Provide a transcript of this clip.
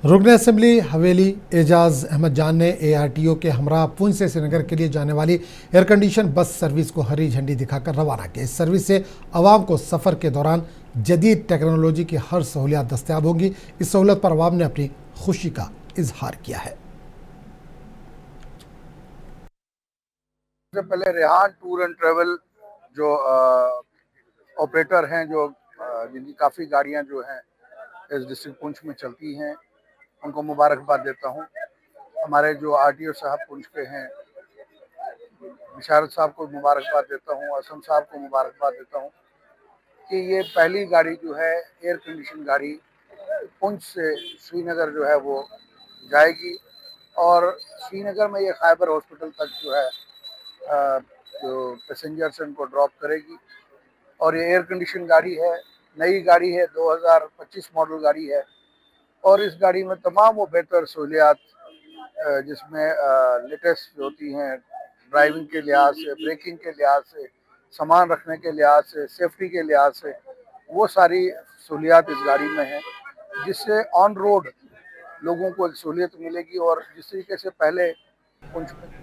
रुकन असम्बली हवेली एजाज अहमद जान ने ARTO के हमरा पुंछ से श्रीनगर के लिए जाने वाली एयर कंडीशन बस सर्विस को हरी झंडी दिखाकर रवाना किया। इस सर्विस से आवाम को सफ़र के दौरान जदीद टेक्नोलॉजी की हर सहूलियत दस्तियाब होगी। इस सहूलत पर आवाम ने अपनी खुशी का इजहार किया है। सबसे पहले रेहान टूर एंड ट्रेवल जो ऑपरेटर हैं, जो जिनकी काफ़ी गाड़ियां जो हैं इस डिस्ट्रिक्ट पुंछ में चलती हैं, उनको मुबारकबाद देता हूं। हमारे जो RTO साहब पुंछ के हैं, बिशारत साहब को मुबारकबाद देता हूं, असम साहब को मुबारकबाद देता हूं कि ये पहली गाड़ी जो है एयर कंडीशन गाड़ी पुंछ से श्रीनगर जो है वो जाएगी और श्रीनगर में ये खैबर हॉस्पिटल तक जो है जो पैसेंजर्स हैं उनको ड्रॉप करेगी। और ये एयर कंडीशन गाड़ी है, नई गाड़ी है, 2025 मॉडल गाड़ी है और इस गाड़ी में तमाम वो बेहतर सहूलियात जिसमें लेटेस्ट होती हैं, ड्राइविंग के लिहाज से, ब्रेकिंग के लिहाज से, सामान रखने के लिहाज से, सेफ्टी के लिहाज से, वो सारी सहूलियात इस गाड़ी में हैं, जिससे ऑन रोड लोगों को एक सहूलियत मिलेगी। और जिस तरीके से पहले पुंछ में